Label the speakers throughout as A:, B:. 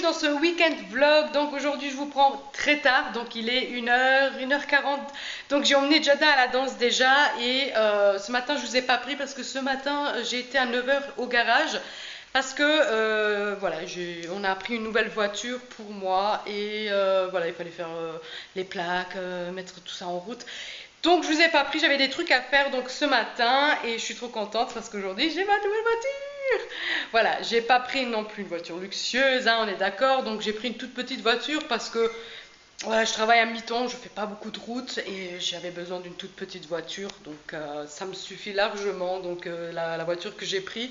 A: dans ce week-end vlog. Donc aujourd'hui je vous prends très tard, donc il est 1h40. Donc j'ai emmené Jada à la danse déjà et ce matin je vous ai pas pris parce que ce matin j'ai été à 9h au garage. Parce que voilà, on a pris une nouvelle voiture pour moi et voilà, il fallait faire les plaques, mettre tout ça en route. Donc je vous ai pas pris, j'avais des trucs à faire donc ce matin et je suis trop contente parce qu'aujourd'hui j'ai ma nouvelle voiture. Voilà, j'ai pas pris non plus une voiture luxueuse, hein, on est d'accord, donc j'ai pris une toute petite voiture parce que voilà, je travaille à mi-temps, je fais pas beaucoup de route et j'avais besoin d'une toute petite voiture, donc ça me suffit largement, donc la voiture que j'ai prise.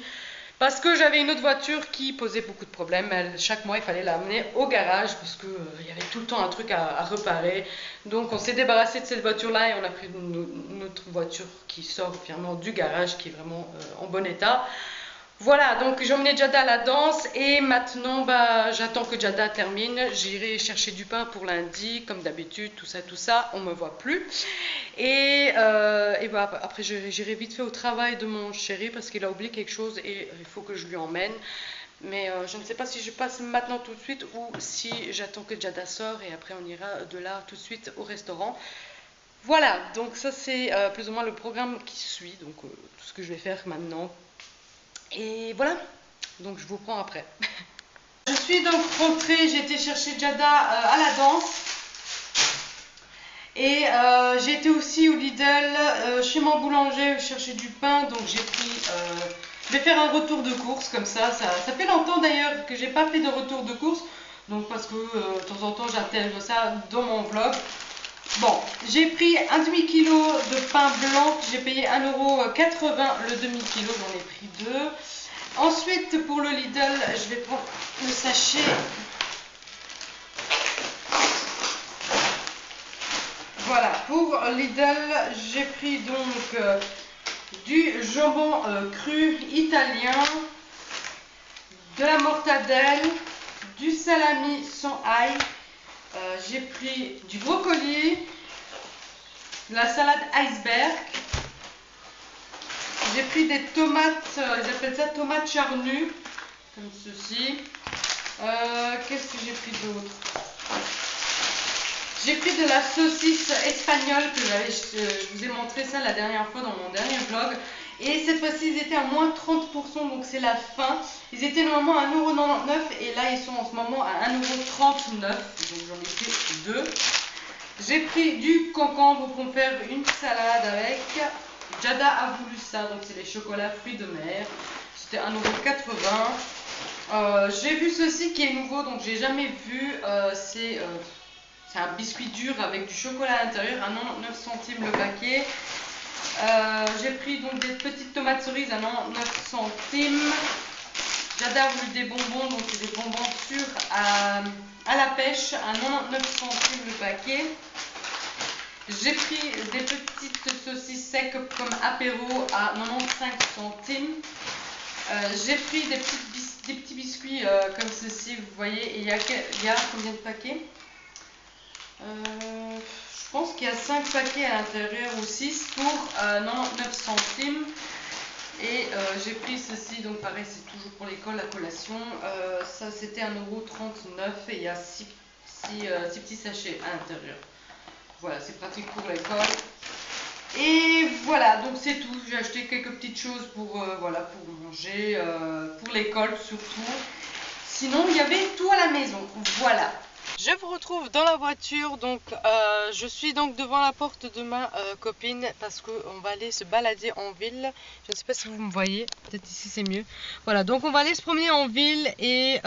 A: Parce que j'avais une autre voiture qui posait beaucoup de problèmes. Chaque mois, il fallait l'amener au garage parce qu'il y avait tout le temps un truc à réparer. Donc, on s'est débarrassé de cette voiture-là et on a pris une autre voiture qui sort finalement du garage, qui est vraiment en bon état. Voilà, donc j'ai emmené Jada à la danse et maintenant j'attends que Jada termine. J'irai chercher du pain pour lundi, comme d'habitude, tout ça, on ne me voit plus. Et après j'irai vite fait au travail de mon chéri parce qu'il a oublié quelque chose et il faut que je lui emmène. Mais je ne sais pas si je passe maintenant tout de suite ou si j'attends que Jada sort et après on ira de là tout de suite au restaurant. Voilà, donc ça c'est plus ou moins le programme qui suit, donc tout ce que je vais faire maintenant. Et voilà, donc je vous prends après. Je suis donc rentrée, j'ai été chercher Jada à la danse. Et j'ai été aussi au Lidl, chez mon boulanger, chercher du pain. Donc j'ai pris, je vais faire un retour de course comme ça fait longtemps d'ailleurs que j'ai pas fait de retour de course. Donc parce que de temps en temps j'intègre ça dans mon vlog. Bon, j'ai pris un demi-kilo de pain blanc, j'ai payé 1,80 € le demi-kilo, j'en ai pris 2. Ensuite, pour le Lidl, je vais prendre le sachet. Voilà, pour Lidl, j'ai pris donc du jambon cru italien, de la mortadelle, du salami sans ail. J'ai pris du brocoli, de la salade iceberg, j'ai pris des tomates, ils appellent ça tomates charnues, comme ceci. Qu'est-ce que j'ai pris d'autre? J'ai pris de la saucisse espagnole, je vous ai montré ça la dernière fois dans mon dernier vlog. Et cette fois-ci, ils étaient à moins 30%, donc c'est la fin. Ils étaient normalement à 1,99 € et là, ils sont en ce moment à 1,39 €. Donc j'en ai pris 2. J'ai pris du concombre pour me faire une salade avec. Jada a voulu ça, donc c'est les chocolats fruits de mer. C'était 1,80 €. J'ai vu ceci qui est nouveau, donc j'ai jamais vu. C'est un biscuit dur avec du chocolat à l'intérieur, à 99 centimes le paquet. J'ai pris donc des petites tomates cerises à 99 centimes. Jada a voulu des bonbons, donc c'est des bonbons sûrs à la pêche à 99 centimes le paquet. J'ai pris des petites saucisses secs comme apéro à 95 centimes. J'ai pris des petits biscuits comme ceci, vous voyez, et il y a combien de paquets? Je pense qu'il y a 5 paquets à l'intérieur ou 6 pour 99 centimes. Et j'ai pris ceci, donc pareil, c'est toujours pour l'école, la collation. Ça c'était 1,39 € et il y a 6 petits sachets à l'intérieur. Voilà, c'est pratique pour l'école. Et voilà, donc c'est tout. J'ai acheté quelques petites choses pour, voilà, pour manger, pour l'école surtout. Sinon, il y avait tout à la maison. Voilà. Je vous retrouve dans la voiture, donc je suis donc devant la porte de ma copine parce qu'on va aller se balader en ville. Je ne sais pas si vous me voyez, peut-être ici c'est mieux. Voilà, donc on va aller se promener en ville et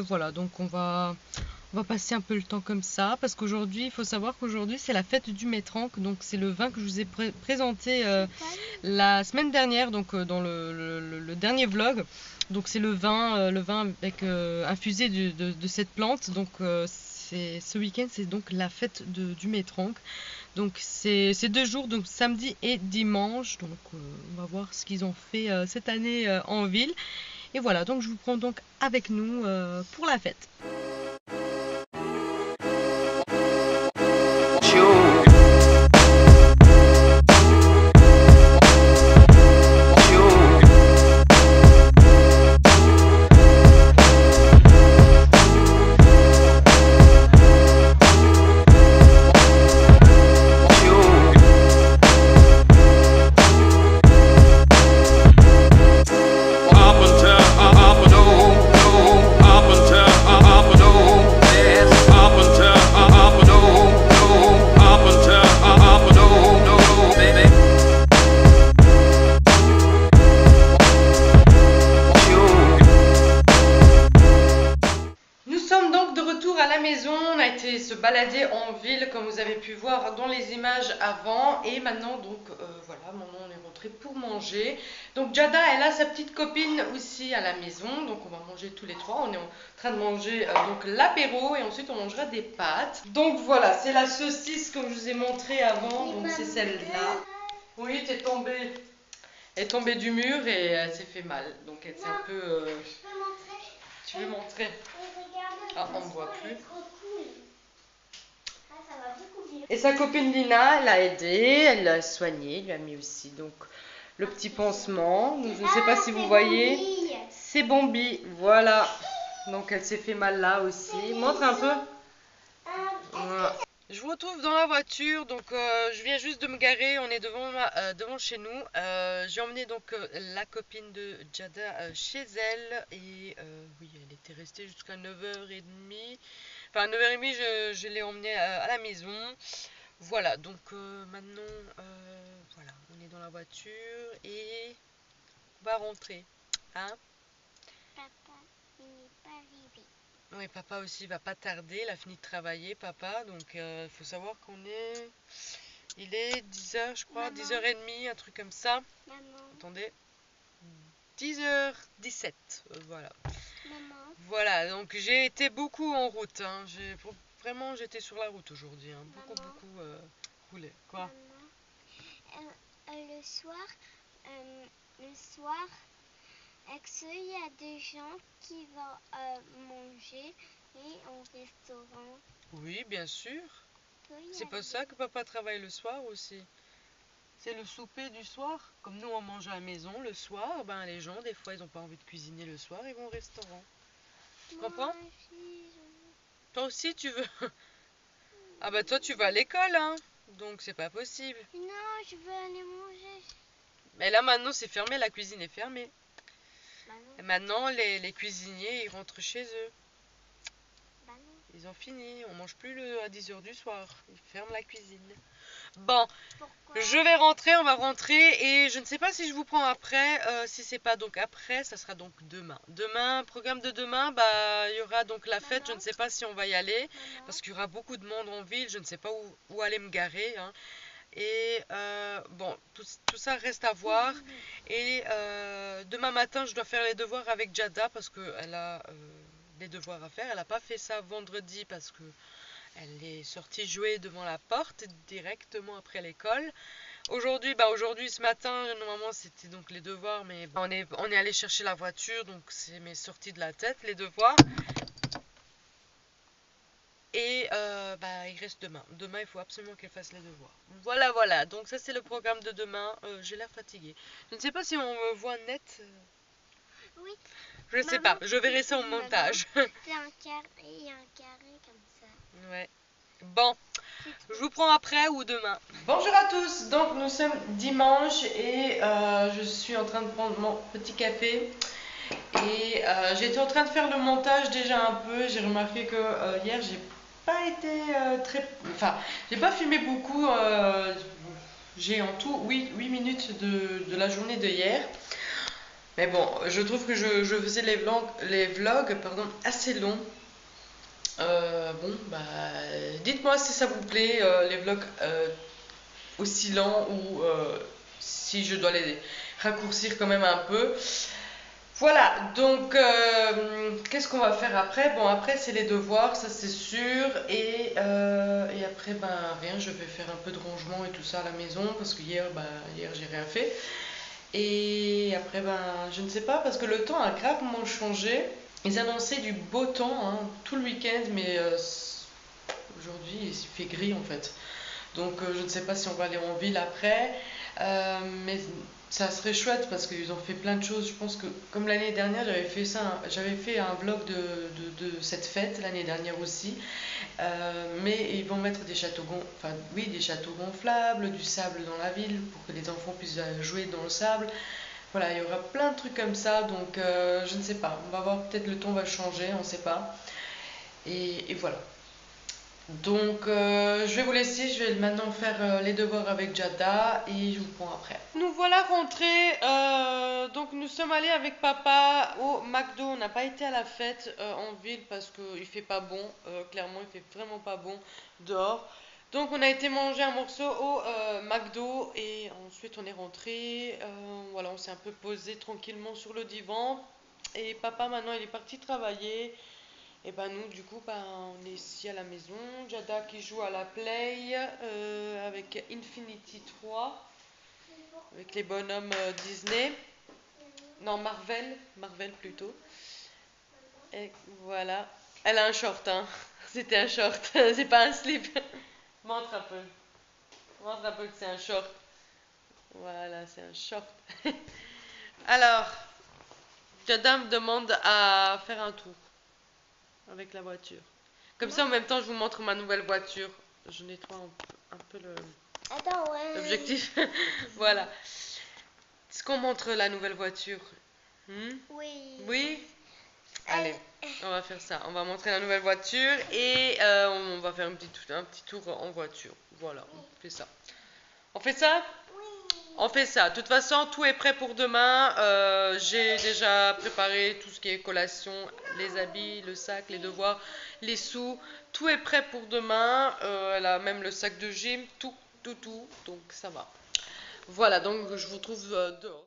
A: voilà, donc on va passer un peu le temps comme ça parce qu'aujourd'hui, il faut savoir qu'aujourd'hui c'est la fête du Métrank, donc c'est le vin que je vous ai présenté la semaine dernière, donc dans le dernier vlog. Donc c'est le vin avec infusé de cette plante. Donc ce week-end c'est donc la fête du Métrank. Donc c'est 2 jours, donc samedi et dimanche. Donc on va voir ce qu'ils ont fait cette année en ville. Et voilà, donc je vous prends donc avec nous pour la fête. balader en ville comme vous avez pu voir dans les images avant. Et maintenant donc voilà, maintenant on est rentré pour manger. Donc Jada elle a sa petite copine aussi à la maison. Donc on va manger tous les trois. On est en train de manger donc l'apéro et ensuite on mangera des pâtes. Donc voilà, c'est la saucisse comme je vous ai montré avant. Donc c'est celle-là. Oui, t'es tombée. Elle est tombée du mur et elle s'est fait mal. Donc elle s'est un peu...
B: Je peux montrer.
A: Tu veux montrer? Ah, on ne voit plus.
B: Ça va beaucoup mieux.
A: Et sa copine Lina, elle l'a aidé, elle l'a soigné, elle lui a mis aussi donc le petit pansement. Donc, je ne sais pas si vous voyez. C'est Bombi, voilà. Donc elle s'est fait mal là aussi. Montre un peu. Voilà. Je vous retrouve dans la voiture, donc je viens juste de me garer, on est devant chez nous. J'ai emmené donc la copine de Jada chez elle et oui, elle était restée jusqu'à 9h30. Enfin 9h30, je l'ai emmenée à la maison. Voilà, donc maintenant, voilà, on est dans la voiture et on va rentrer. Hein?
B: Papa, il n'est pas arrivé.
A: Oui, papa aussi va pas tarder, il a fini de travailler, papa, donc il faut savoir qu'on est... Il est 10h, je crois, 10h30, un truc comme ça.
B: Maman.
A: Attendez. 10h17, voilà.
B: Maman.
A: Voilà, donc j'ai été beaucoup en route, hein. Vraiment, j'étais sur la route aujourd'hui, hein. Beaucoup roulé. Quoi?
B: Maman. Le soir, est-ce qu'il y a des gens qui vont manger au restaurant?
A: Oui, bien sûr. C'est pas ça que papa travaille le soir aussi. C'est le souper du soir. Comme nous, on mange à la maison le soir, ben les gens, des fois, ils n'ont pas envie de cuisiner le soir, ils vont au restaurant. Tu comprends? Toi aussi, tu veux? Ah bah toi, tu vas à l'école, hein. Donc, c'est pas possible.
B: Non, je veux aller manger.
A: Mais là, maintenant, c'est fermé, la cuisine est fermée.
B: Bah non.
A: Et maintenant, les cuisiniers, ils rentrent chez eux.
B: Bah non.
A: Ils ont fini, on mange plus à 10h du soir. Ils ferment la cuisine. Bon,
B: Pourquoi?
A: je vais rentrer, on va rentrer et je ne sais pas si je vous prends après. Si c'est pas donc après, ça sera donc demain. Demain, programme de demain, bah il y aura donc la fête. Je ne sais pas si on va y aller parce qu'il y aura beaucoup de monde en ville. Je ne sais pas où aller me garer. Hein. Et bon, tout ça reste à voir. Et demain matin, je dois faire les devoirs avec Jada parce qu'elle a des devoirs à faire. Elle n'a pas fait ça vendredi parce que elle est sortie jouer devant la porte directement après l'école. Aujourd'hui, ce matin, normalement c'était donc les devoirs, mais on est allé chercher la voiture, donc c'est mes sorties de la tête, les devoirs. Et il reste demain. Demain, il faut absolument qu'elle fasse les devoirs. Voilà. Donc ça, c'est le programme de demain. J'ai l'air fatiguée. Je ne sais pas si on me voit net.
B: Oui.
A: Je ne sais pas. Je verrai ça au montage.
B: C'est un carré, il y a un carré comme ça.
A: Ouais. Bon, je vous prends après ou demain. Bonjour à tous. Donc nous sommes dimanche et je suis en train de prendre mon petit café. Et j'étais en train de faire le montage déjà un peu. J'ai remarqué que hier j'ai pas été enfin, j'ai pas filmé beaucoup. J'ai en tout 8 minutes de la journée de hier. Mais bon, je trouve que je faisais les vlogs assez longs. Dites-moi si ça vous plaît, les vlogs aussi lents ou si je dois les raccourcir quand même un peu. Voilà, donc qu'est-ce qu'on va faire après? Bon, après c'est les devoirs, ça c'est sûr, et après, rien, je vais faire un peu de rangement et tout ça à la maison, parce que hier j'ai rien fait. Et après, je ne sais pas, parce que le temps a gravement changé. Ils annonçaient du beau temps hein, tout le week-end, mais aujourd'hui il fait gris en fait. Donc je ne sais pas si on va aller en ville après, mais ça serait chouette parce qu'ils ont fait plein de choses. Je pense que comme l'année dernière j'avais fait un vlog de cette fête l'année dernière aussi. Mais ils vont mettre des châteaux gonflables, du sable dans la ville pour que les enfants puissent jouer dans le sable. Voilà, il y aura plein de trucs comme ça, donc je ne sais pas. On va voir, peut-être le temps va changer, on ne sait pas. Et voilà. Donc je vais vous laisser, je vais maintenant faire les devoirs avec Jada et je vous prends après. Nous voilà rentrés, donc nous sommes allés avec papa au McDo. On n'a pas été à la fête en ville parce qu'il fait pas bon, clairement il fait vraiment pas bon dehors. Donc on a été manger un morceau au McDo et ensuite on est rentré. Voilà, on s'est un peu posé tranquillement sur le divan et papa maintenant il est parti travailler. Et ben nous du coup on est ici à la maison. Jada qui joue à la Play avec Infinity 3 avec les bonhommes Disney. Non, Marvel plutôt. Et voilà. Elle a un short, hein. C'était un short, c'est pas un slip. Montre un peu. Montre un peu que c'est un short. Voilà, c'est un short. Alors, Jada me demande à faire un tour avec la voiture. Comme ça, en même temps, je vous montre ma nouvelle voiture. Je nettoie un peu
B: Attends, ouais.
A: l'objectif. Voilà. Est-ce qu'on montre la nouvelle voiture?
B: Oui.
A: Oui? Allez, on va faire ça. On va montrer la nouvelle voiture et on va faire un petit tour en voiture. Voilà, on fait ça. On fait ça?
B: Oui.
A: On fait ça. De toute façon, tout est prêt pour demain. J'ai déjà préparé tout ce qui est collation, les habits, le sac, les devoirs, les sous. Tout est prêt pour demain. Elle a même le sac de gym, tout. Donc ça va. Voilà, donc je vous retrouve dehors.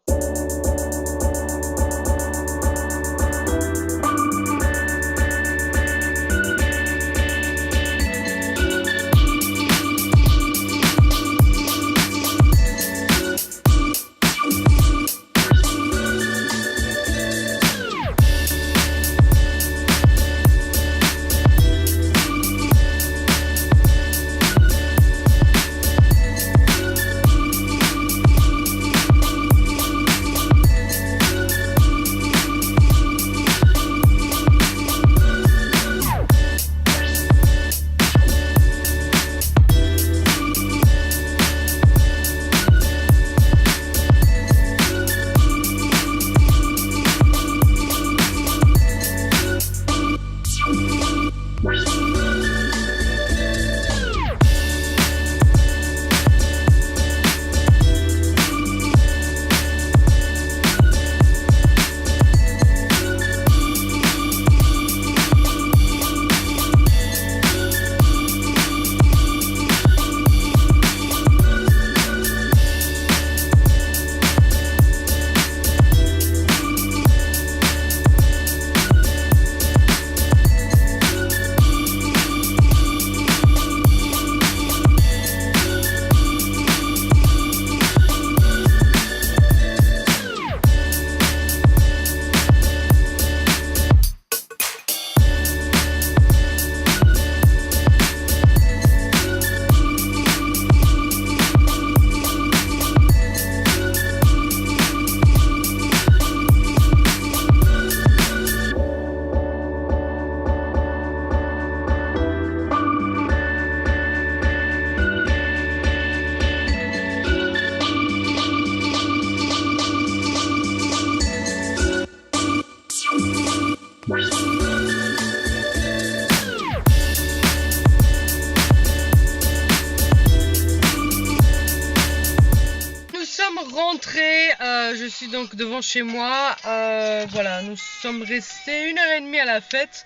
A: Rentrée, je suis donc devant chez moi. Voilà, nous sommes restés 1h30 à la fête.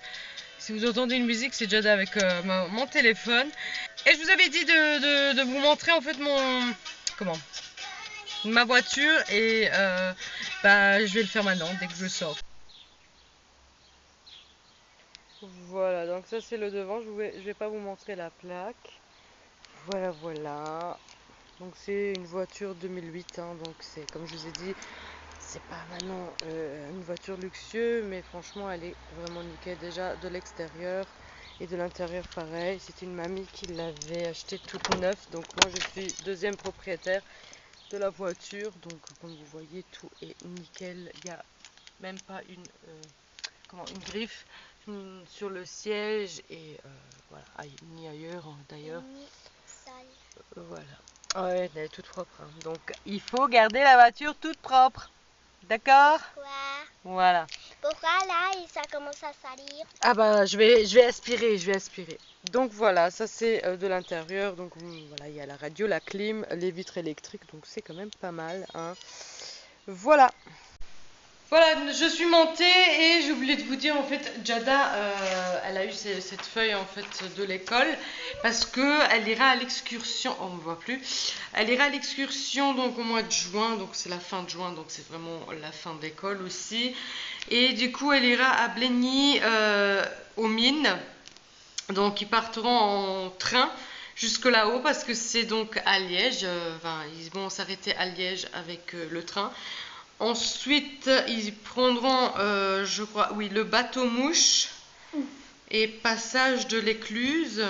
A: Si vous entendez une musique, c'est Jada avec mon téléphone. Et je vous avais dit de vous montrer en fait ma voiture et je vais le faire maintenant dès que je sors. Voilà, donc ça c'est le devant. Je vais pas vous montrer la plaque. Voilà. Donc c'est une voiture 2008, hein, donc c'est comme je vous ai dit, c'est pas maintenant une voiture luxueuse, mais franchement elle est vraiment nickel déjà de l'extérieur et de l'intérieur pareil. C'est une mamie qui l'avait acheté toute neuve, donc moi je suis deuxième propriétaire de la voiture, donc comme vous voyez tout est nickel, il n'y a même pas une griffe sur le siège et voilà, ni ailleurs d'ailleurs. Voilà. Ouais, elle est toute propre. Hein. Donc, il faut garder la voiture toute propre. D'accord?
B: Pourquoi?
A: Voilà.
B: Pourquoi vois là, et ça commence à salir.
A: Ah bah je vais aspirer, Donc voilà, ça c'est de l'intérieur. Donc voilà, il y a la radio, la clim, les vitres électriques, donc c'est quand même pas mal, hein. Voilà. Voilà, je suis montée et j'ai oublié de vous dire en fait, Jada, elle a eu cette feuille en fait de l'école parce que elle ira à l'excursion. Oh, on ne voit plus. Elle ira à l'excursion donc au mois de juin, donc c'est la fin de juin, donc c'est vraiment la fin d'école aussi. Et du coup, elle ira à Blény aux mines. Donc ils partiront en train jusque là-haut parce que c'est donc à Liège. Enfin, ils vont s'arrêter à Liège avec le train. Ensuite, ils prendront, je crois, oui, le bateau mouche et passage de l'Écluse.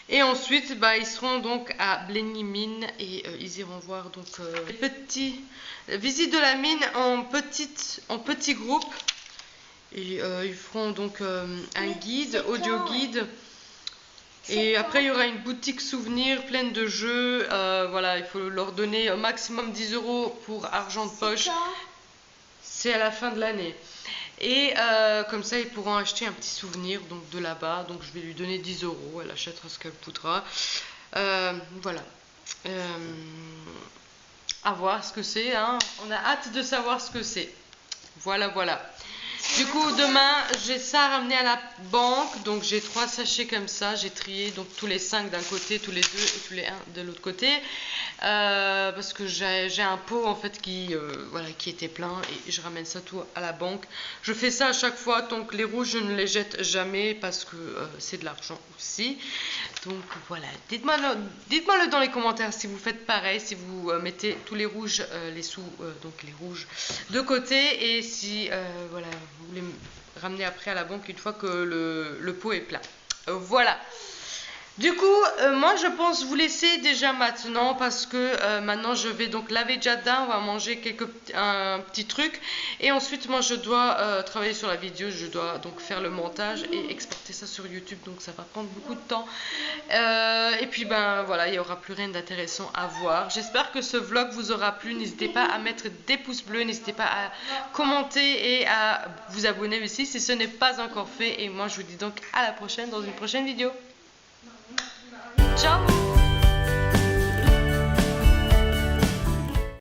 A: Et ensuite, bah, ils seront donc à Blény-Mine et ils iront voir donc les petits visites de la mine en petit groupe. Et ils feront donc un guide, audio guide. Et après, il y aura une boutique souvenir pleine de jeux. Voilà, il faut leur donner au maximum 10 € pour argent de poche. C'est à la fin de l'année. Et comme ça, ils pourront acheter un petit souvenir donc, de là-bas. Donc, je vais lui donner 10 €. Elle achètera ce qu'elle voudra. Voilà. À voir ce que c'est, hein. On a hâte de savoir ce que c'est. Voilà, voilà. Du coup, demain, j'ai ça à ramener à la banque. Donc, j'ai 3 sachets comme ça. J'ai trié donc tous les 5 d'un côté, tous les 2 et tous les 1 de l'autre côté. Parce que j'ai un pot en fait voilà, qui était plein et je ramène ça tout à la banque. Je fais ça à chaque fois. Donc, les rouges, je ne les jette jamais parce que c'est de l'argent aussi. Donc, voilà. Dites-moi-le dans les commentaires si vous faites pareil, si vous mettez tous les rouges, les sous, donc les rouges de côté et si, voilà, vous voulez ramener après à la banque une fois que le pot est plein. Voilà. Du coup, moi je pense vous laisser déjà maintenant parce que maintenant je vais donc laver Jada, on va manger un petit truc et ensuite moi je dois travailler sur la vidéo, je dois donc faire le montage et exporter ça sur YouTube, donc ça va prendre beaucoup de temps. Et puis ben voilà, il n'y aura plus rien d'intéressant à voir. J'espère que ce vlog vous aura plu, n'hésitez pas à mettre des pouces bleus, n'hésitez pas à commenter et à vous abonner aussi si ce n'est pas encore fait et moi je vous dis donc à la prochaine dans une prochaine vidéo. Ciao!